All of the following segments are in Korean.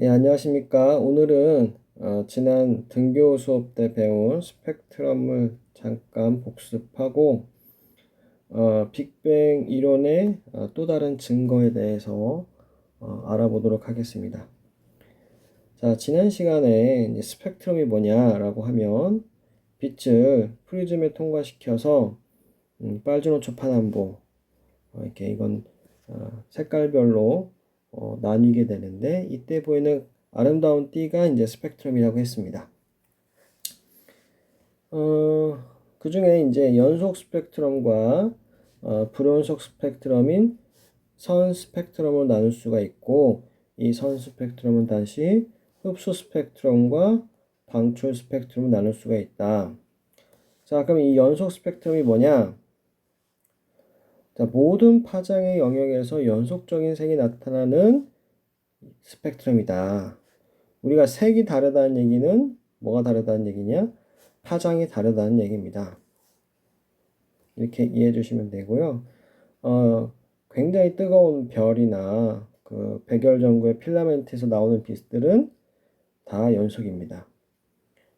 예, 안녕하십니까. 오늘은 지난 등교 수업 때 배운 스펙트럼을 잠깐 복습하고 빅뱅 이론의 또 다른 증거에 대해서 알아보도록 하겠습니다. 자, 지난 시간에 이제 스펙트럼이 뭐냐라고 하면 빛을 프리즘에 통과시켜서 빨주노초 파남보 이렇게 이건 색깔별로 나뉘게 되는데 이때 보이는 아름다운 띠가 이제 스펙트럼이라고 했습니다. 그 중에 이제 연속 스펙트럼과 불연속 스펙트럼인 선 스펙트럼으로 나눌 수가 있고 이 선 스펙트럼은 다시 흡수 스펙트럼과 방출 스펙트럼으로 나눌 수가 있다. 자, 그럼 이 연속 스펙트럼이 뭐냐? 자, 모든 파장의 영역에서 연속적인 색이 나타나는 스펙트럼이다. 우리가 색이 다르다는 얘기는 뭐가 다르다는 얘기냐? 파장이 다르다는 얘기입니다. 이렇게 이해해 주시면 되고요. 굉장히 뜨거운 별이나 그 백열전구의 필라멘트에서 나오는 빛들은 다 연속입니다.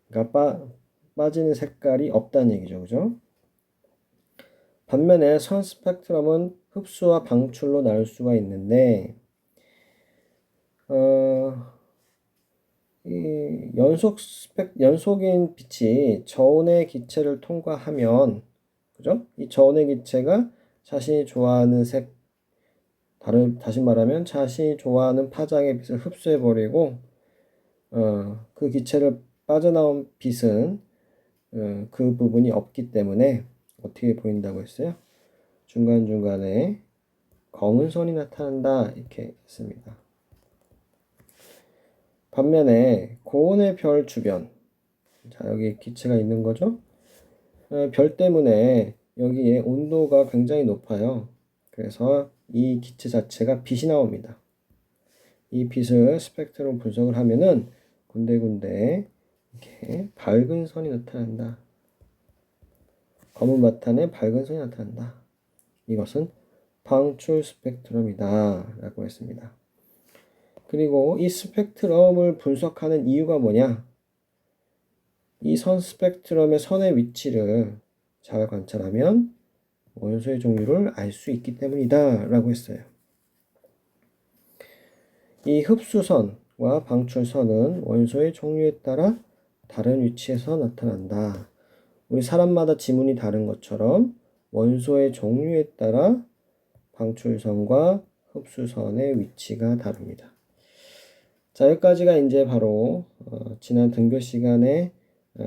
그러니까 빠지는 색깔이 없다는 얘기죠. 그죠? 반면에 선 스펙트럼은 흡수와 방출로 나눌 수가 있는데 어, 이 연속인 빛이 저온의 기체를 통과하면, 그죠? 이 저온의 기체가 자신이 좋아하는 다시 말하면 자신이 좋아하는 파장의 빛을 흡수해버리고, 그 기체를 빠져나온 빛은 그 부분이 없기 때문에 어떻게 보인다고 했어요? 중간중간에 검은 선이 나타난다. 이렇게 했습니다. 반면에 고온의 별 주변, 자, 여기 기체가 있는 거죠. 별 때문에 여기에 온도가 굉장히 높아요. 그래서 이 기체 자체가 빛이 나옵니다. 이 빛을 스펙트럼 분석을 하면은 군데군데 이렇게 밝은 선이 나타난다. 검은 바탕에 밝은 선이 나타난다. 이것은 방출 스펙트럼이다 라고 했습니다. 그리고 이 스펙트럼을 분석하는 이유가 뭐냐? 이 선 스펙트럼의 선의 위치를 잘 관찰하면 원소의 종류를 알 수 있기 때문이다 라고 했어요. 이 흡수선과 방출선은 원소의 종류에 따라 다른 위치에서 나타난다. 우리 사람마다 지문이 다른 것처럼 원소의 종류에 따라 방출선과 흡수선의 위치가 다릅니다. 자, 여기까지가 이제 바로 지난 등교 시간에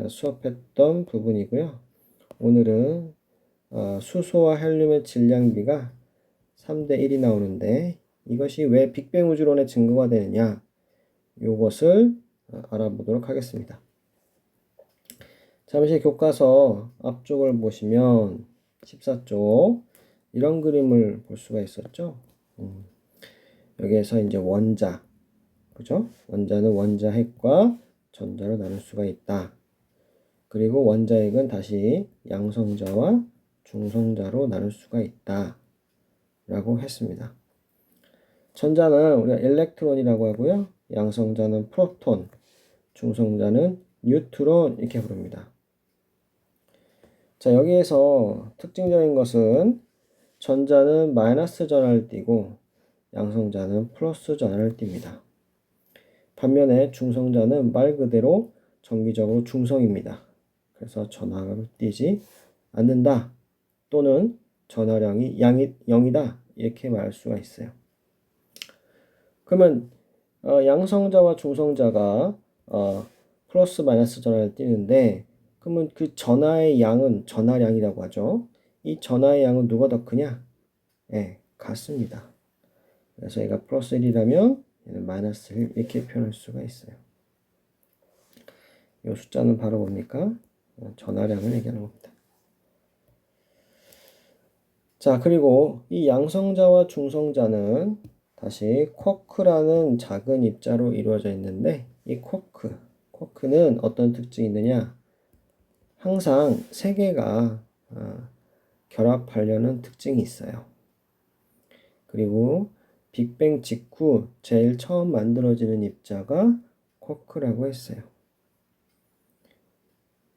수업했던 부분이고요. 오늘은 수소와 헬륨의 질량비가 3대 1이 나오는데 이것이 왜 빅뱅 우주론의 증거가 되느냐 이것을 알아보도록 하겠습니다. 잠시 교과서 앞쪽을 보시면 14쪽 이런 그림을 볼 수가 있었죠. 여기에서 이제 원자, 그죠? 원자는 원자핵과 전자로 나눌 수가 있다. 그리고 원자핵은 다시 양성자와 중성자로 나눌 수가 있다. 라고 했습니다. 전자는 우리가 일렉트론이라고 하고요. 양성자는 프로톤, 중성자는 뉴트론 이렇게 부릅니다. 자, 여기에서 특징적인 것은 전자는 마이너스 전하를 띠고 양성자는 플러스 전하를 띱니다. 반면에 중성자는 말 그대로 정기적으로 중성입니다. 그래서 전하를 띠지 않는다. 또는 전하량이 0이다. 이렇게 말할 수가 있어요. 그러면 양성자와 중성자가 플러스 마이너스 전하를 띠는데 그러면 그 전하의 양은 전하량이라고 하죠. 이 전하의 양은 누가 더 크냐? 네, 같습니다. 그래서 얘가 플러스 1이라면 얘는 마이너스 1 이렇게 표현할 수가 있어요. 이 숫자는 바로 뭡니까? 전하량을 얘기하는 겁니다. 자, 그리고 이 양성자와 중성자는 다시 쿼크라는 작은 입자로 이루어져 있는데 이 쿼크는 어떤 특징이 있느냐? 항상 세 개가 결합하려는 특징이 있어요. 그리고 빅뱅 직후 제일 처음 만들어지는 입자가 쿼크라고 했어요.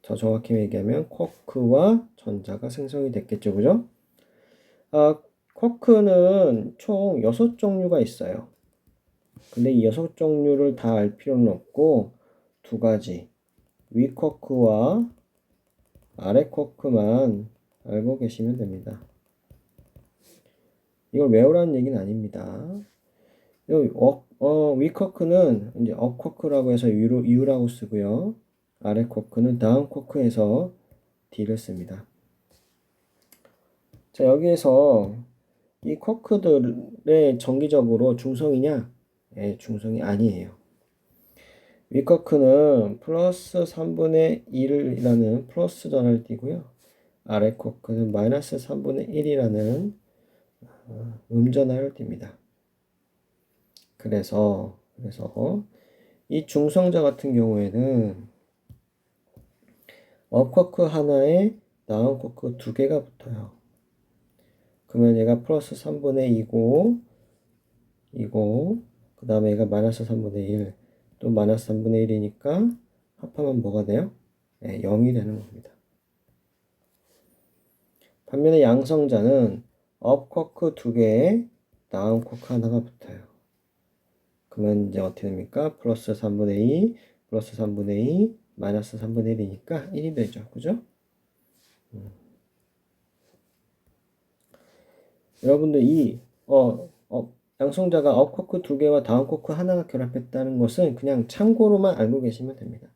더 정확히 얘기하면 쿼크와 전자가 생성이 됐겠죠, 그죠? 쿼크는 총 6종류가 있어요. 근데 이 6종류를 다 알 필요는 없고 두 가지, 위 쿼크와 아래 쿼크만 알고 계시면 됩니다. 이걸 외우라는 얘기는 아닙니다. 위 쿼크는 이제 업 쿼크라고 해서 U라고 쓰고요. 아래 쿼크는 다운 쿼크에서 D를 씁니다. 자, 여기에서 이 쿼크들의 정기적으로 중성이냐? 예, 중성이 아니에요. 위 쿼크는 플러스 3분의 1이라는 플러스 전화를 띄고요. 아래 쿼크는 마이너스 3분의 1이라는 음전화를 띱니다. 그래서 이 중성자 같은 경우에는 업 쿼크 하나에 다운 쿼크 두 개가 붙어요. 그러면 얘가 플러스 3분의 2고 그 다음에 얘가 마이너스 3분의 1, 또 마이너스 3분의 1이니까 합하면 뭐가 돼요? 네, 0이 되는 겁니다. 반면에 양성자는 업 쿼크 두 개에 다운 쿼크 하나가 붙어요. 그러면 이제 어떻게 됩니까? 플러스 3분의 2, 플러스 3분의 2, 마이너스 3분의 1이니까 1이 되죠. 그죠? 여러분들 양성자가 업 쿼크 두 개와 다운 쿼크 하나가 결합했다는 것은 그냥 참고로만 알고 계시면 됩니다.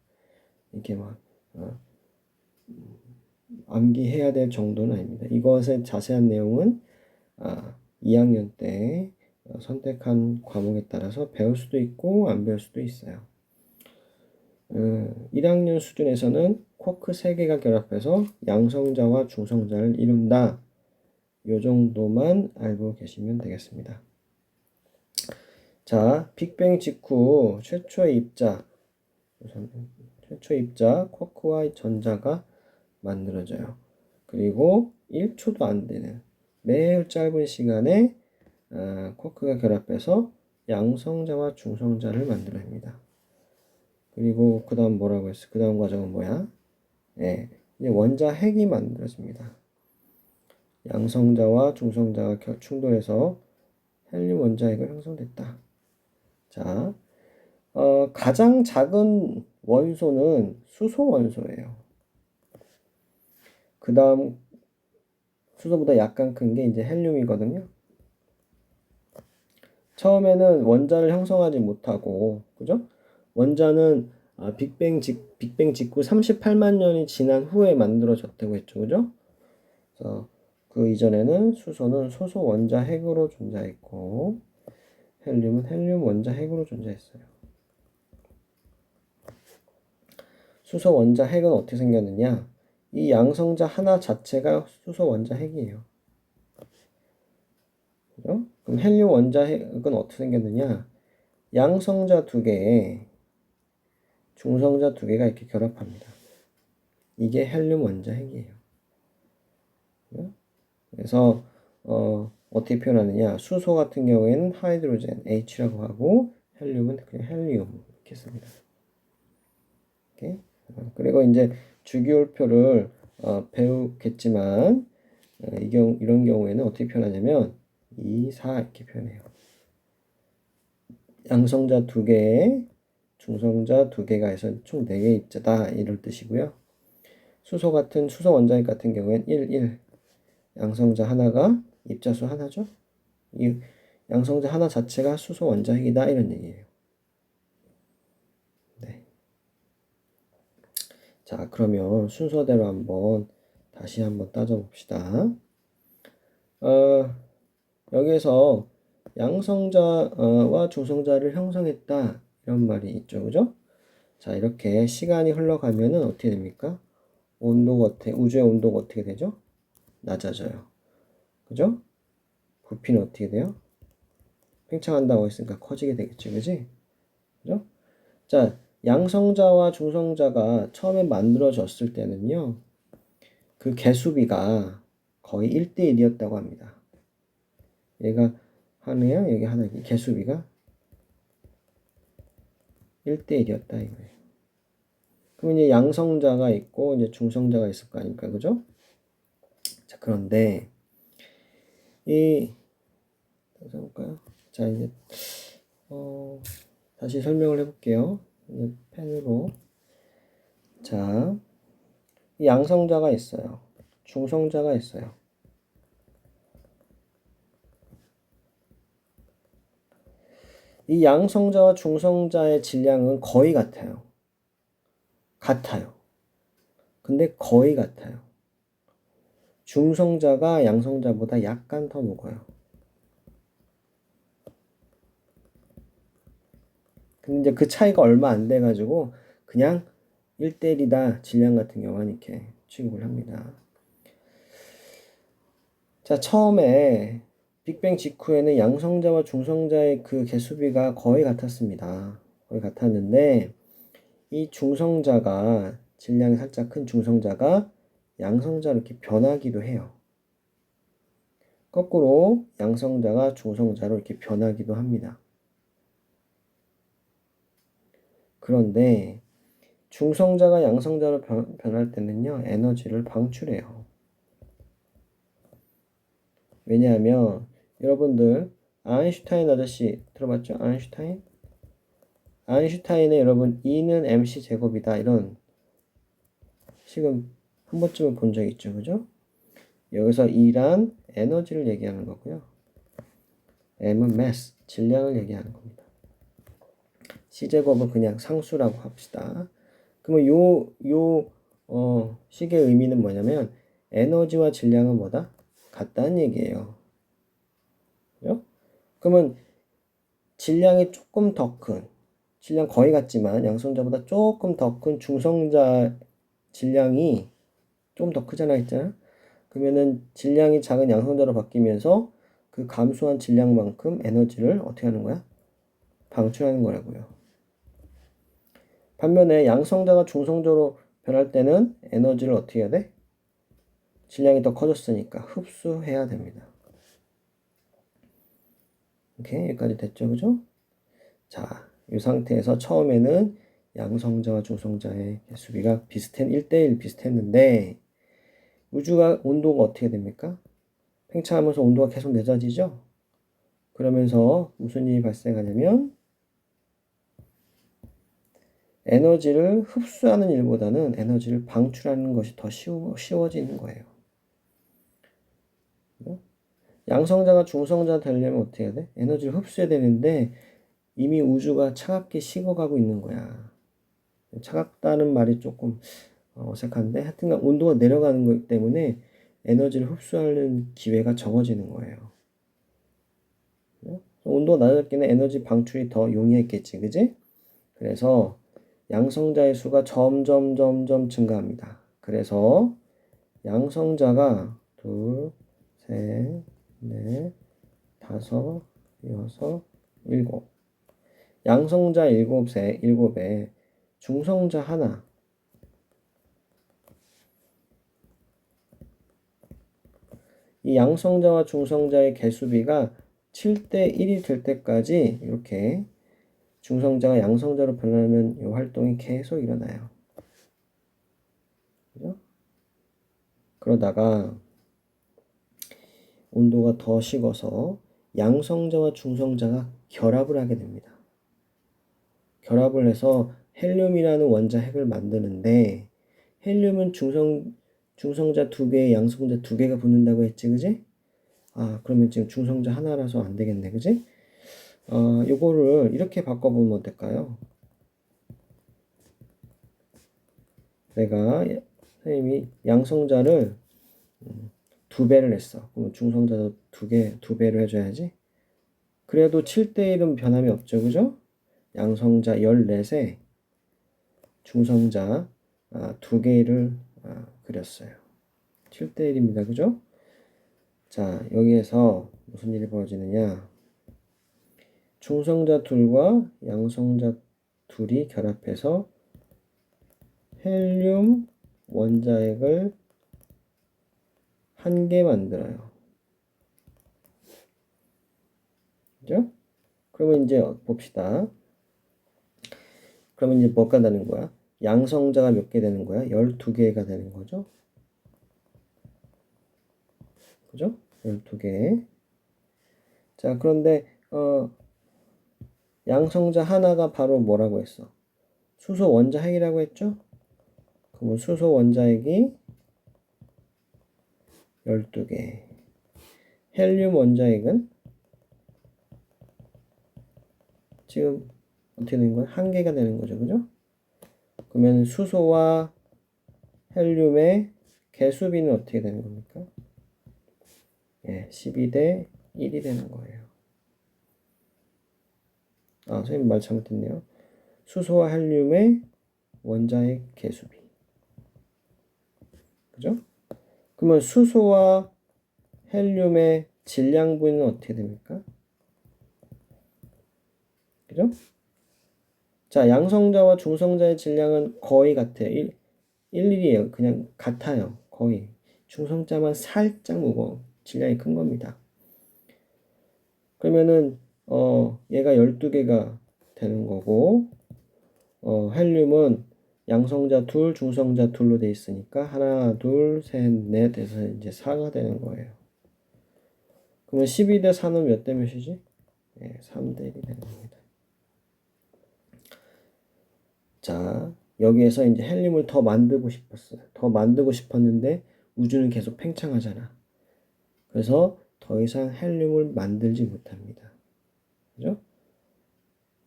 이렇게 막 암기해야 될 정도는 아닙니다. 이것의 자세한 내용은 2학년 때 선택한 과목에 따라서 배울 수도 있고 안 배울 수도 있어요. 1학년 수준에서는 쿼크 3개가 결합해서 양성자와 중성자를 이룬다. 요 정도만 알고 계시면 되겠습니다. 자, 빅뱅 직후 최초의 입자 쿼크와 전자가 만들어져요. 그리고 1초도 안 되는 매우 짧은 시간에 쿼크가 결합해서 양성자와 중성자를 만들어냅니다. 그리고 그 다음 뭐라고 했어? 그 다음 과정은 뭐야? 네, 이제 원자 핵이 만들어집니다. 양성자와 중성자가 충돌해서 헬륨 원자 핵을 형성됐다. 자, 가장 작은 원소는 수소 원소예요. 그 다음 수소보다 약간 큰 게 이제 헬륨이거든요. 처음에는 원자를 형성하지 못하고, 그죠? 원자는 빅뱅 직후 38만 년이 지난 후에 만들어졌다고 했죠, 그죠? 그래서 그 이전에는 수소는 소소 원자 핵으로 존재했고, 헬륨은 헬륨 원자 핵으로 존재했어요. 수소 원자 핵은 어떻게 생겼느냐? 이 양성자 하나 자체가 수소 원자 핵이에요. 그죠? 그럼 헬륨 원자 핵은 어떻게 생겼느냐? 양성자 두 개에 중성자 두 개가 이렇게 결합합니다. 이게 헬륨 원자 핵이에요. 그래서 어떻게 표현하느냐? 수소 같은 경우에는 하이드로젠 H라고 하고 헬륨은 그냥 헬리움 이렇게 씁니다. 이렇게. 그리고 이제 주기율표를 배우겠지만 이런 경우에는 어떻게 표현하냐면 2, 4 이렇게 표현해요. 양성자 2개에 중성자 2개가 해서 총 4개의 입자다 이럴 뜻이고요. 수소 원자핵 같은 경우에는 1, 1 양성자 하나가 입자수 하나죠. 이 양성자 하나 자체가 수소 원자핵이다 이런 얘기예요. 네. 자, 그러면 순서대로 다시 한번 따져봅시다. 여기에서 양성자와 중성자를 형성했다 이런 말이 있죠, 그죠? 자, 이렇게 시간이 흘러가면은 어떻게 됩니까? 우주의 온도가 어떻게 되죠? 낮아져요. 그죠? 부피는 어떻게 돼요? 팽창한다고 했으니까 커지게 되겠죠, 그지? 그죠? 자, 양성자와 중성자가 처음에 만들어졌을 때는요, 그 개수비가 거의 1대1이었다고 합니다. 얘가 하네요. 여기 하나 개수비가 1대1이었다 이거예요. 그럼 이제 양성자가 있고 이제 중성자가 있을 거 아닙니까? 그죠? 자, 그런데 다시 해볼까요? 자, 이제 다시 설명을 해볼게요. 이제 펜으로. 자, 이 양성자가 있어요. 중성자가 있어요. 이 양성자와 중성자의 질량은 거의 같아요. 근데 거의 같아요. 중성자가 양성자보다 약간 더 무거워요. 근데 이제 그 차이가 얼마 안 돼가지고 그냥 1대1이다 질량 같은 경우는 이렇게 취급을 합니다. 자, 처음에 빅뱅 직후에는 양성자와 중성자의 그 개수비가 거의 같았습니다. 거의 같았는데 이 중성자가 질량이 살짝 큰 중성자가 양성자로 이렇게 변하기도 해요. 거꾸로 양성자가 중성자로 이렇게 변하기도 합니다. 그런데 중성자가 양성자로 변할 때는요, 에너지를 방출해요. 왜냐하면 여러분들 아인슈타인 아저씨 들어봤죠? 아인슈타인의 여러분 E는 mc 제곱이다 이런 식은 한 번쯤은 본 적 있죠, 그죠? 여기서 E란 에너지를 얘기하는 거고요. M은 mass, 질량을 얘기하는 겁니다. C제곱은 그냥 상수라고 합시다. 그러면 식의 의미는 뭐냐면 에너지와 질량은 뭐다? 같다는 얘기예요. 그죠? 그러면 질량이 조금 더 큰, 질량 거의 같지만 양성자보다 조금 더 큰 중성자 질량이 좀 더 크잖아 했잖아. 그러면은 질량이 작은 양성자로 바뀌면서 그 감소한 질량만큼 에너지를 어떻게 하는 거야? 방출하는 거라고요. 반면에 양성자가 중성자로 변할 때는 에너지를 어떻게 해야 돼? 질량이 더 커졌으니까 흡수해야 됩니다. 오케이, 여기까지 됐죠, 그죠? 자, 이 상태에서 처음에는 양성자와 중성자의 개수비가 1대1 비슷했는데 우주가 온도가 어떻게 됩니까? 팽창하면서 온도가 계속 낮아지죠? 그러면서 무슨 일이 발생하냐면 에너지를 흡수하는 일보다는 에너지를 방출하는 것이 더 쉬워지는 거예요. 양성자가 중성자 되려면 어떻게 해야 돼? 에너지를 흡수해야 되는데 이미 우주가 차갑게 식어가고 있는 거야. 차갑다는 말이 조금 어색한데 하여튼간 온도가 내려가는 거기 때문에 에너지를 흡수하는 기회가 적어지는 거예요. 온도가 낮았기는 에너지 방출이 더 용이했겠지, 그지? 그래서 양성자의 수가 점점 증가합니다. 그래서 양성자가 2, 3, 4, 5, 6, 7 양성자 7에 중성자 하나 이 양성자와 중성자의 개수비가 7대1이 될 때까지 이렇게 중성자가 양성자로 변하는 이 활동이 계속 일어나요. 그죠? 그러다가 온도가 더 식어서 양성자와 중성자가 결합을 하게 됩니다. 결합을 해서 헬륨이라는 원자 핵을 만드는데 헬륨은 중성자 2개에 양성자 2개가 붙는다고 했지, 그지? 그러면 지금 중성자 하나라서 안 되겠네, 그지? 요거를 이렇게 바꿔보면 어떨까요? 내가 선생님이 양성자를 2배를 했어. 그럼 중성자도 2배로 해줘야지. 그래도 7대1은 변함이 없죠, 그죠? 양성자 14에 중성자 2개를 그렸어요. 7대1입니다, 그죠? 자, 여기에서 무슨 일이 벌어지느냐? 중성자 둘과 양성자 둘이 결합해서 헬륨 원자핵을 1개 만들어요. 그죠? 그러면 이제 봅시다. 그러면 이제 뭐가 되는 거야? 양성자가 몇 개 되는 거야? 12개가 되는 거죠? 그죠? 12개. 자, 그런데 양성자 하나가 바로 뭐라고 했어? 수소 원자핵이라고 했죠? 그러면 수소 원자핵이 12개. 헬륨 원자핵은 지금 어떻게 되는 거야? 1개가 되는 거죠. 그죠? 그러면 수소와 헬륨의 개수비는 어떻게 되는 겁니까? 예, 12대 1이 되는 거예요. 아, 선생님 말 잘못했네요. 수소와 헬륨의 원자핵 개수비. 그죠? 그러면 수소와 헬륨의 질량분은 어떻게 됩니까? 그죠? 자, 양성자와 중성자의 질량은 거의 같아요. 1이에요. 그냥 같아요. 거의. 중성자만 살짝 무거워. 질량이 큰 겁니다. 그러면은 얘가 12개가 되는 거고 헬륨은 양성자 둘, 중성자 둘로 돼 있으니까 하나, 둘, 셋, 넷 해서 이제 4가 되는 거예요. 그러면 12대 4는 몇 대 몇이지? 네, 3대 1이 되는 겁니다. 자, 여기에서 이제 헬륨을 더 만들고 싶었어요. 더 만들고 싶었는데 우주는 계속 팽창하잖아. 그래서 더 이상 헬륨을 만들지 못합니다. 그죠?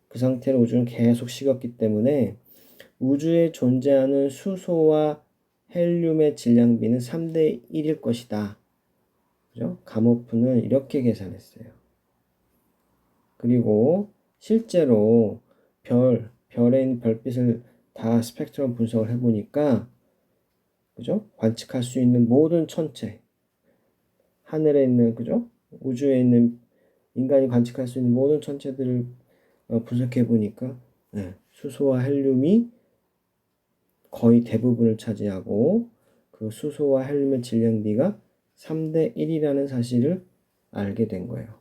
그 상태로 우주는 계속 식었기 때문에 우주에 존재하는 수소와 헬륨의 질량비는 3대 1일 것이다. 그죠? 가모프는 이렇게 계산했어요. 그리고 실제로 별에 있는 별빛을 다 스펙트럼 분석을 해보니까, 그죠? 관측할 수 있는 모든 천체, 하늘에 있는, 그죠? 우주에 있는 인간이 관측할 수 있는 모든 천체들을 분석해 보니까, 네, 수소와 헬륨이 거의 대부분을 차지하고, 그 수소와 헬륨의 질량비가 3대 1이라는 사실을 알게 된 거예요.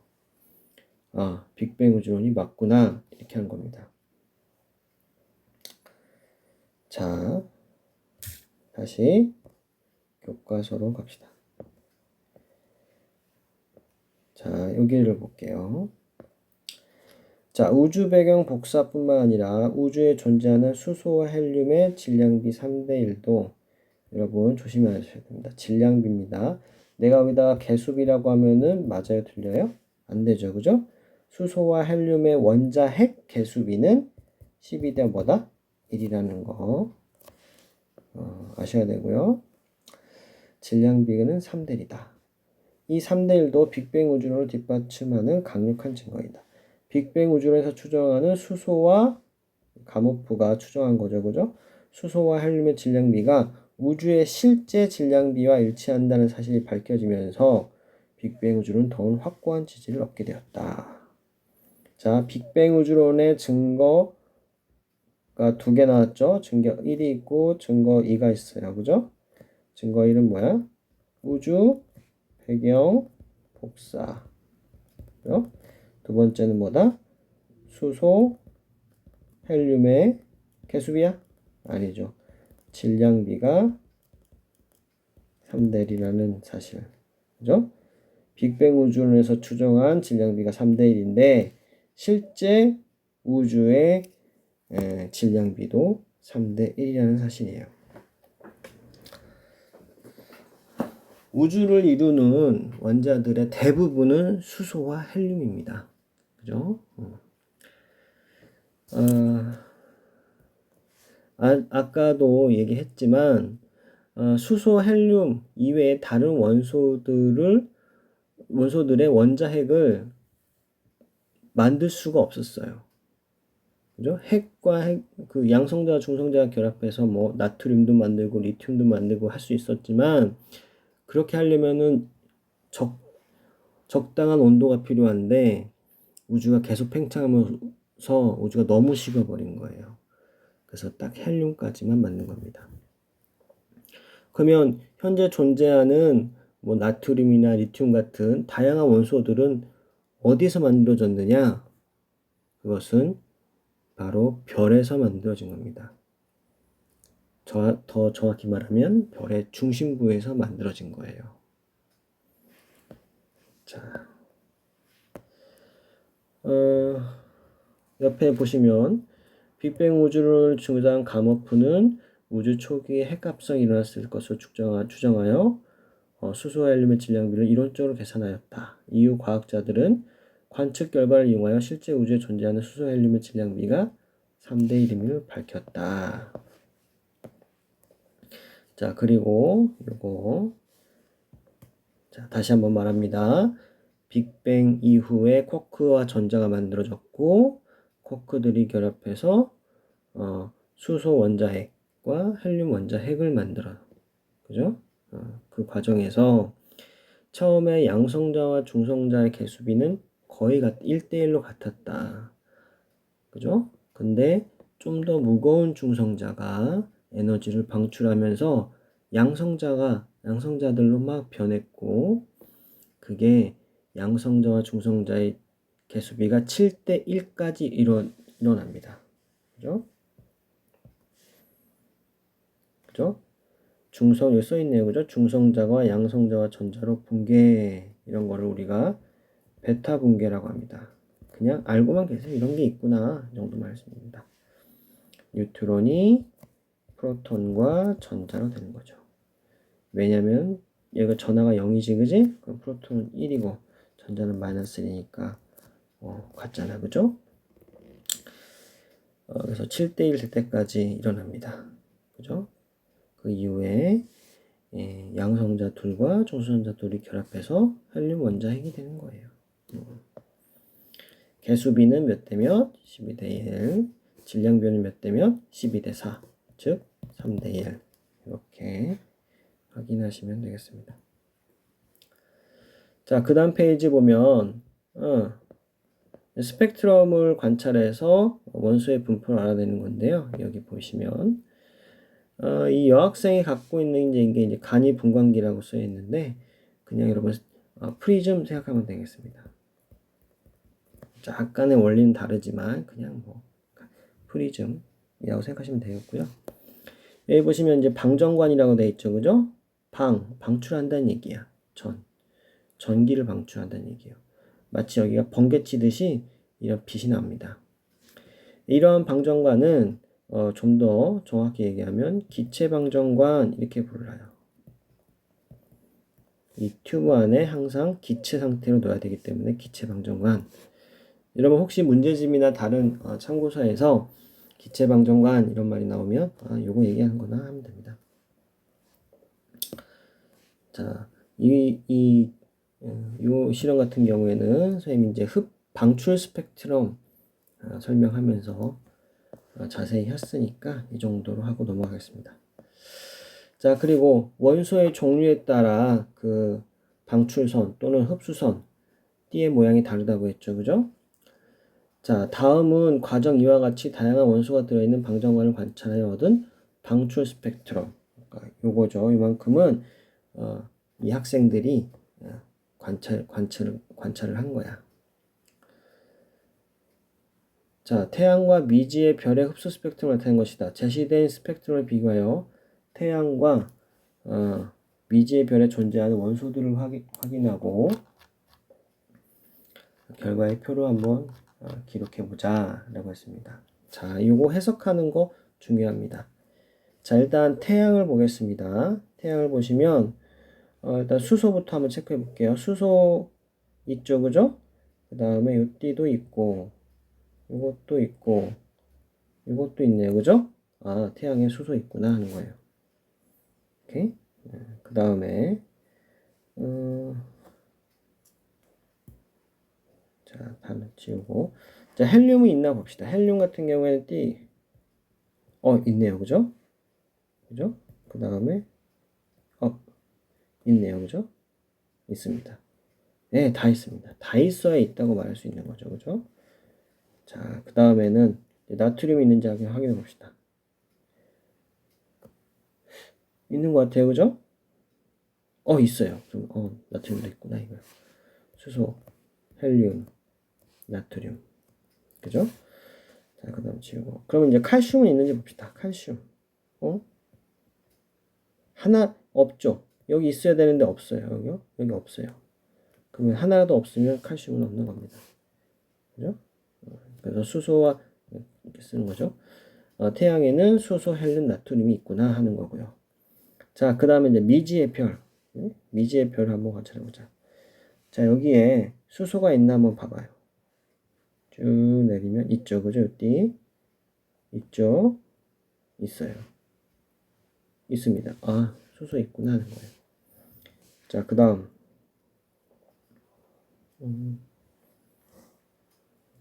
아, 빅뱅 우주론이 맞구나. 이렇게 한 겁니다. 자, 다시 교과서로 갑시다. 자, 여기를 볼게요. 자, 우주 배경 복사뿐만 아니라 우주에 존재하는 수소와 헬륨의 질량비 3대 1도 여러분 조심하셔야 됩니다. 질량비입니다. 내가 여기다가 개수비라고 하면은 맞아요? 틀려요? 안 되죠. 그죠? 수소와 헬륨의 원자핵 개수비는 12대 뭐다? 1이라는 거 아셔야 되고요. 질량비는 3대 1이다. 이 3대 1도 빅뱅 우주론을 뒷받침하는 강력한 증거이다. 빅뱅 우주론에서 추정하는 수소와 가모프가 추정한 거죠. 그죠? 수소와 헬륨의 질량비가 우주의 실제 질량비와 일치한다는 사실이 밝혀지면서 빅뱅 우주론은 더욱 확고한 지지를 얻게 되었다. 자, 빅뱅 우주론의 증거가 2개 나왔죠. 증거 1이 있고 증거 2가 있어요. 그죠? 증거 1은 뭐야? 우주 배경 복사. 그죠? 두 번째는 뭐다? 수소 헬륨의 개수비야? 아니죠. 질량비가 3대 1이라는 사실. 그죠? 빅뱅 우주론에서 추정한 질량비가 3대 1인데 실제 우주의 질량비도 3대 1이라는 사실이에요. 우주를 이루는 원자들의 대부분은 수소와 헬륨입니다. 그죠? 아까도 얘기했지만 수소, 헬륨 이외에 다른 원소들의 원자핵을 만들 수가 없었어요. 그죠? 핵과 그 양성자와 중성자가 결합해서 뭐 나트륨도 만들고 리튬도 만들고 할 수 있었지만 그렇게 하려면은 적당한 온도가 필요한데 우주가 계속 팽창하면서 우주가 너무 식어버린 거예요. 그래서 딱 헬륨까지만 만든 겁니다. 그러면 현재 존재하는 뭐 나트륨이나 리튬 같은 다양한 원소들은 어디서 만들어졌느냐? 그것은 바로 별에서 만들어진 겁니다. 더 정확히 말하면 별의 중심부에서 만들어진 거예요. 자, 옆에 보시면 빅뱅 우주를 주장한 가모프는 우주 초기에 핵합성이 일어났을 것으로 추정하여 수소 헬륨의 질량비를 이론적으로 계산하였다. 이후 과학자들은 관측 결과를 이용하여 실제 우주에 존재하는 수소 헬륨의 질량비가 3대 1임을 밝혔다. 자, 그리고 요거 자, 다시 한번 말합니다. 빅뱅 이후에 쿼크와 전자가 만들어졌고 쿼크들이 결합해서 수소 원자핵과 헬륨 원자핵을 만들어요. 그죠? 그 과정에서 처음에 양성자와 중성자의 개수비는 거의 1대1로 같았다. 그죠? 근데 좀 더 무거운 중성자가 에너지를 방출하면서 양성자들로 막 변했고, 그게 양성자와 중성자의 개수비가 7대1까지 일어납니다. 그죠? 그죠? 여기 써있네요. 그죠? 중성자와 양성자와 전자로 붕괴, 이런 거를 우리가 베타 붕괴라고 합니다. 그냥 알고만 계세요. 이런 게 있구나. 이 정도 말씀입니다. 뉴트론이 프로톤과 전자로 되는 거죠. 왜냐면 얘가 전하가 0이지, 그지? 그럼 프로톤은 1이고 전자는 마이너스 1이니까 같잖아, 그죠? 그래서 7대1 될 때까지 일어납니다. 그죠? 그 이후에 양성자 둘과 중성자 둘이 결합해서 헬륨 원자핵이 되는 거예요. 개수비는 몇 대 몇? 12대 1. 질량비는 몇 대 몇? 12대 4. 즉 3대 1. 이렇게 확인하시면 되겠습니다. 자, 그 다음 페이지 보면 스펙트럼을 관찰해서 원소의 분포를 알아내는 건데요. 여기 보시면 이 여학생이 갖고 있는 이게 간이 분광기라고 쓰여 있는데 그냥 여러분 프리즘 생각하면 되겠습니다. 약간의 원리는 다르지만 그냥 뭐 프리즘이라고 생각하시면 되겠고요. 여기 보시면 이제 방정관이라고 되어 있죠, 그죠? 방출한다는 얘기야. 전기를 방출한다는 얘기예요. 마치 여기가 번개 치듯이 이런 빛이 납니다. 이러한 방정관은 좀 더 정확히 얘기하면 기체 방정관 이렇게 불러요. 이 튜브 안에 항상 기체 상태로 넣어야 되기 때문에 기체 방정관. 여러분 혹시 문제집이나 다른 참고서에서 기체 방정관 이런 말이 나오면 요거 얘기하는 거나 하면 됩니다. 자, 요 실험 같은 경우에는 선생님이 이제 흡 방출 스펙트럼 설명하면서 자세히 했으니까 이 정도로 하고 넘어가겠습니다. 자, 그리고 원소의 종류에 따라 그 방출선 또는 흡수선 띠의 모양이 다르다고 했죠, 그죠? 자, 다음은 과정 이와 같이 다양한 원소가 들어있는 방정관을 관찰하여 얻은 방출 스펙트럼. 그러니까 요거죠. 이만큼은 이 학생들이 관찰을 한 거야. 자, 태양과 미지의 별의 흡수 스펙트럼을 나타낸 것이다. 제시된 스펙트럼을 비교하여 태양과 미지의 별에 존재하는 원소들을 확인하고 결과의 표로 한번 기록해보자 라고 했습니다. 자, 요거 해석하는 거 중요합니다. 자, 일단 태양을 보겠습니다. 태양을 보시면 일단 수소부터 한번 체크해 볼게요. 수소 있죠, 그죠? 그 다음에 요 띠도 있고 이것도 있고 이것도 있네요, 그죠? 태양에 수소 있구나 하는 거예요. 오케이. 그 다음에 자, 단어 지우고 자, 헬륨이 있나 봅시다. 헬륨 같은 경우에는 있네요, 그죠? 그죠? 그 다음에 있네요, 그죠? 있습니다. 네, 다 있습니다. 다 있어야 있다고 말할 수 있는 거죠, 그죠? 자, 그 다음에는 나트륨이 있는지 확인해 봅시다. 있는 것 같아요, 그죠? 있어요. 나트륨도 있구나, 이거. 수소, 헬륨, 나트륨. 그죠? 자, 그 다음 지우고. 그러면 이제 칼슘은 있는지 봅시다. 칼슘. 하나 없죠. 여기 있어야 되는데 없어요. 여기요? 여기 없어요. 그러면 하나라도 없으면 칼슘은 없는 겁니다. 그죠? 그래서 수소와 이렇게 쓰는 거죠. 태양에는 수소, 헬륨, 나트륨이 있구나 하는 거고요. 자, 그 다음에 이제 미지의 별. 미지의 별을 한번 관찰해보자. 자, 여기에 수소가 있나 한번 봐봐요. 쭉 내리면 있죠. 그죠? 여기 있죠? 있어요. 있습니다. 아, 수소 있구나 하는 거예요. 자, 그 다음.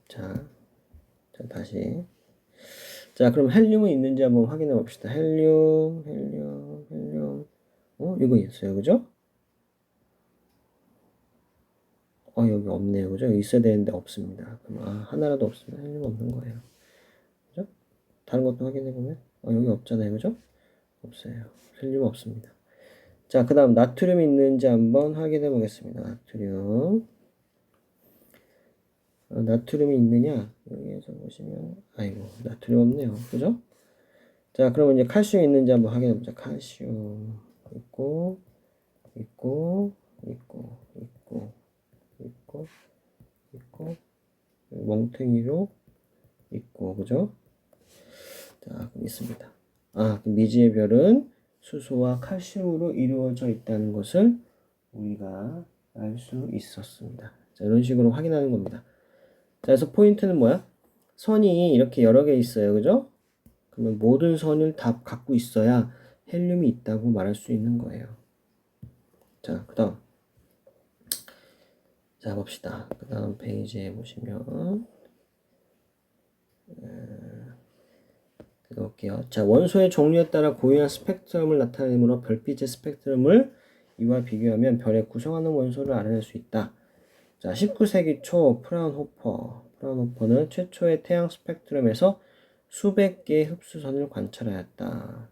자, 다시. 자, 그럼 헬륨은 있는지 한번 확인해 봅시다. 헬륨. 이거 있어요. 그죠? 여기 없네요. 그죠? 여기 있어야 되는데 없습니다. 그럼, 하나라도 없으면 헬륨 없는 거예요. 그죠? 다른 것도 확인해 보면, 여기 없잖아요. 그죠? 없어요. 헬륨 없습니다. 자, 그 다음 나트륨이 있는지 한번 확인해 보겠습니다. 나트륨. 나트륨이 있느냐? 여기에서 보시면, 아이고, 나트륨 없네요. 그죠? 자, 그러면 이제 칼슘이 있는지 한번 확인해 보자. 칼슘. 있고, 멍탱이로 있고, 그죠? 자, 그럼 있습니다. 그럼 미지의 별은 수소와 칼슘으로 이루어져 있다는 것을 우리가 알 수 있었습니다. 자, 이런 식으로 확인하는 겁니다. 자, 그래서 포인트는 뭐야? 선이 이렇게 여러 개 있어요. 그죠? 그러면 모든 선을 다 갖고 있어야 헬륨이 있다고 말할 수 있는 거예요. 자, 그 다음. 자, 봅시다. 그 다음 페이지에 보시면 볼게요. 자, 원소의 종류에 따라 고유한 스펙트럼을 나타내므로 별빛의 스펙트럼을 이와 비교하면 별의 구성하는 원소를 알아낼 수 있다. 자, 19세기 초 프라운호퍼는 최초의 태양 스펙트럼에서 수백 개의 흡수선을 관찰하였다.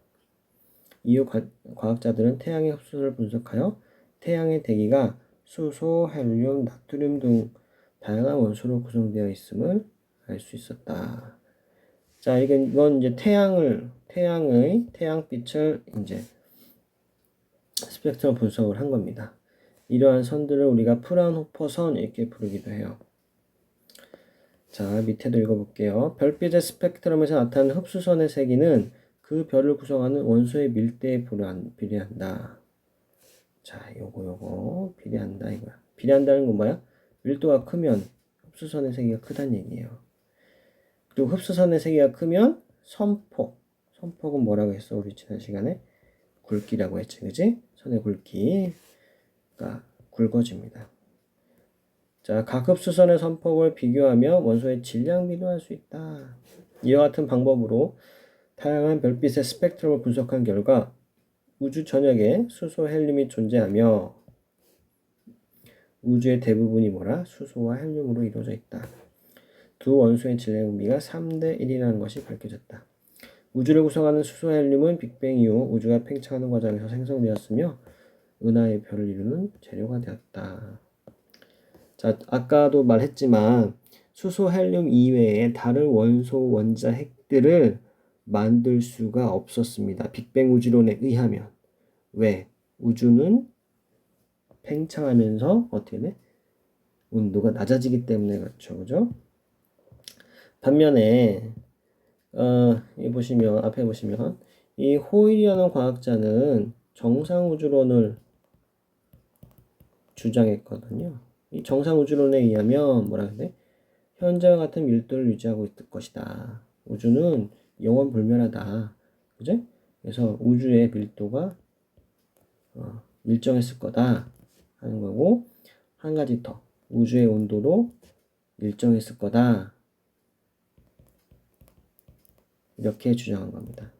이후 과학자들은 태양의 흡수를 분석하여 태양의 대기가 수소, 헬륨, 나트륨 등 다양한 원소로 구성되어 있음을 알 수 있었다. 자, 이건 이제 태양빛을 이제 스펙트럼 분석을 한 겁니다. 이러한 선들을 우리가 프라운호퍼 선 이렇게 부르기도 해요. 자, 밑에도 읽어볼게요. 별빛의 스펙트럼에서 나타나는 흡수선의 세기는 그 별을 구성하는 원소의 밀대에 비례한다. 자, 요거 비례한다 이거야. 비례한다는 건 뭐야? 밀도가 크면 흡수선의 세기가 크다는 얘기예요. 그리고 흡수선의 세기가 크면 선폭은 뭐라고 했어? 우리 지난 시간에 굵기라고 했지, 그지? 선의 굵기가 굵어집니다. 자, 각 흡수선의 선폭을 비교하며 원소의 질량 비교할 수 있다. 이와 같은 방법으로 다양한 별빛의 스펙트럼을 분석한 결과 우주 전역에 수소, 헬륨이 존재하며 우주의 대부분이 수소와 헬륨으로 이루어져 있다. 두 원소의 질량 분비가 3대 1이라는 것이 밝혀졌다. 우주를 구성하는 수소, 헬륨은 빅뱅 이후 우주가 팽창하는 과정에서 생성되었으며 은하의 별을 이루는 재료가 되었다. 자, 아까도 말했지만 수소, 헬륨 이외에 다른 원소, 원자, 핵들을 만들 수가 없었습니다. 빅뱅 우주론에 의하면. 왜? 우주는 팽창하면서 어떻게 돼? 온도가 낮아지기 때문에 그렇죠. 그죠? 반면에 앞에 보시면 이 호일이라는 과학자는 정상우주론을 주장했거든요. 이 정상우주론에 의하면 뭐라 그래? 현재와 같은 밀도를 유지하고 있을 것이다. 우주는 영원불멸하다. 그죠? 그래서 우주의 밀도가 일정했을 거다 하는 거고, 한 가지 더 우주의 온도도 일정했을 거다 이렇게 주장한 겁니다.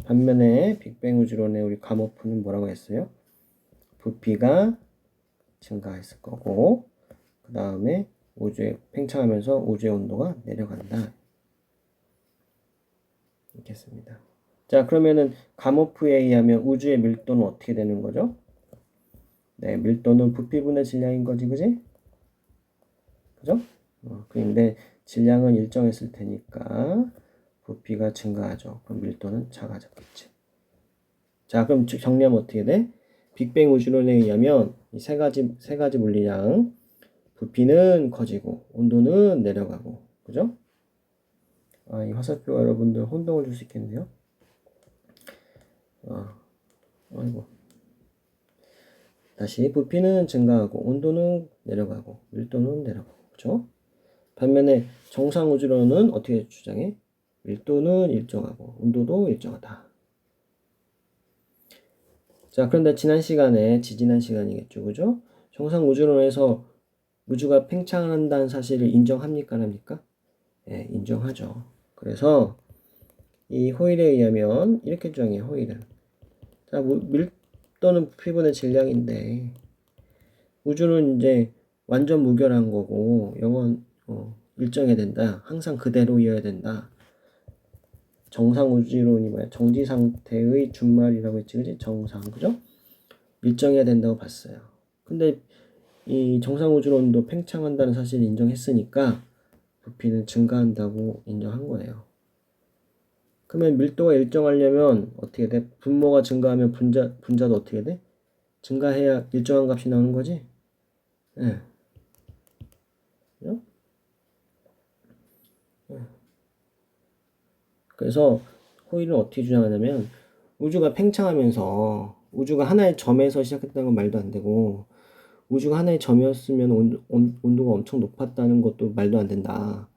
반면에 빅뱅 우주론의 우리 가모프는 뭐라고 했어요? 부피가 증가했을 거고, 그 다음에 우주에 팽창하면서 우주의 온도가 내려간다 이렇게 했습니다. 자, 그러면은 가모프에 의하면 우주의 밀도는 어떻게 되는 거죠? 네, 밀도는 부피분의 질량인 거지, 그지? 그죠? 근데 질량은 일정했을 테니까 부피가 증가하죠. 그럼 밀도는 작아졌겠지. 자, 그럼 정리하면 어떻게 돼? 빅뱅 우주론에 의하면 이 세 가지 물리량, 부피는 커지고 온도는 내려가고, 그죠? 이 화살표가 여러분들 혼동을 줄 수 있겠네요. 아이고. 다시 부피는 증가하고 온도는 내려가고 밀도는 내려가고, 그죠? 반면에 정상 우주론은 어떻게 주장해? 밀도는 일정하고 온도도 일정하다. 자, 그런데 지난 시간이겠죠, 그죠? 정상 우주론에서 우주가 팽창한다는 사실을 인정합니까, 안 합니까? 네, 인정하죠. 그래서 이 호일에 의하면 이렇게 주장해요, 호일은. 자, 밀도는 부피분의 질량인데 우주는 이제 완전 무결한 거고 일정해야 된다. 항상 그대로이어야 된다. 정상 우주론이 뭐야? 정지 상태의 준말이라고 했지, 그지? 정상, 그죠? 일정해야 된다고 봤어요. 근데 이 정상 우주론도 팽창한다는 사실을 인정했으니까 부피는 증가한다고 인정한 거예요. 그러면 밀도가 일정하려면 어떻게 돼? 분모가 증가하면 분자도 어떻게 돼? 증가해야 일정한 값이 나오는 거지? 예. 그죠? 그래서 호일은 어떻게 주장하냐면 우주가 팽창하면서 우주가 하나의 점에서 시작했다는 건 말도 안 되고 우주가 하나의 점이었으면 온도가 엄청 높았다는 것도 말도 안 된다.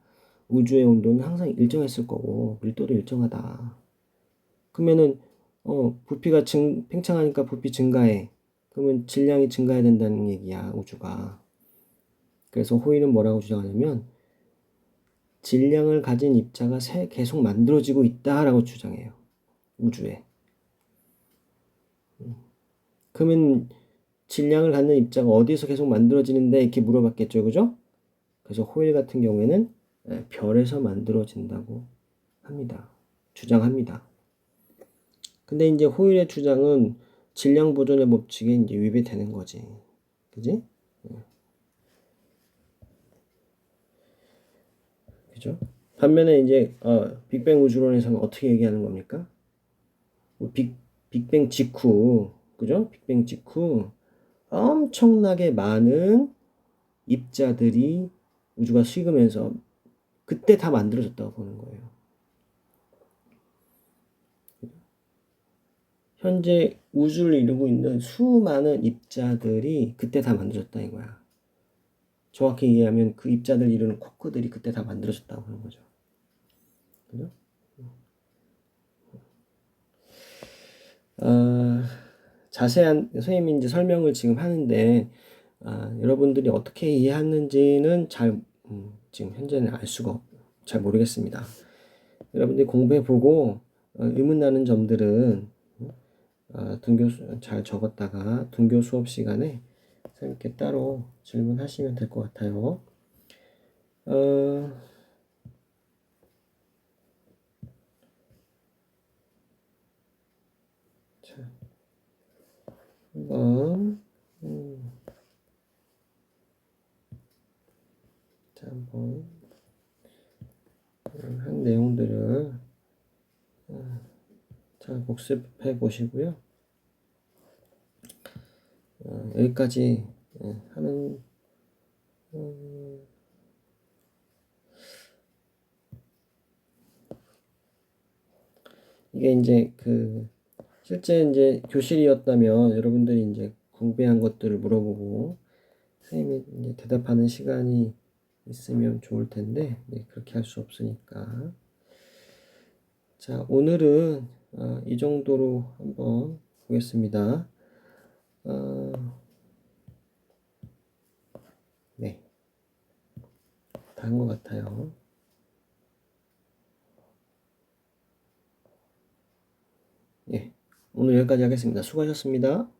우주의 온도는 항상 일정했을 거고 밀도도 일정하다. 그러면은 부피가 팽창하니까 부피 증가해. 그러면 질량이 증가해야 된다는 얘기야, 우주가. 그래서 호일은 뭐라고 주장하냐면 질량을 가진 입자가 계속 만들어지고 있다라고 주장해요. 우주에. 그러면 질량을 갖는 입자가 어디서 계속 만들어지는데 이렇게 물어봤겠죠, 그죠? 그래서 호일 같은 경우에는 별에서 만들어진다고 합니다. 주장합니다. 근데 이제 호일의 주장은 질량 보존의 법칙에 이제 위배되는 거지. 그지? 그죠? 반면에 이제 빅뱅 우주론에서는 어떻게 얘기하는 겁니까? 빅뱅 직후, 그죠? 빅뱅 직후 엄청나게 많은 입자들이 우주가 식으면서 그때 다 만들어졌다고 보는 거예요. 현재 우주를 이루고 있는 수많은 입자들이 그때 다 만들어졌다 이거야. 정확히 얘기하면 그 입자들 이루는 쿼크들이 그때 다 만들어졌다고 하는 거죠. 그죠? 자세한 선생님이 이제 설명을 지금 하는데 여러분들이 어떻게 이해하는지는 지금 현재는 잘 모르겠습니다. 여러분들이 공부해보고 의문 나는 점들은 등교 잘 적었다가 등교 수업 시간에 선생님께 따로 질문하시면 될 것 같아요. 자, 한번 한번 한 내용들을 잘 복습해 보시고요. 여기까지 하는 이게 이제 실제 이제 교실이었다면 여러분들이 이제 공부한 것들을 물어보고 선생님이 이제 대답하는 시간이 있으면 좋을 텐데 그렇게 할 수 없으니까. 자, 오늘은 이 정도로 한번 보겠습니다. 네, 다 한 것 같아요. 예, 오늘 여기까지 하겠습니다. 수고하셨습니다.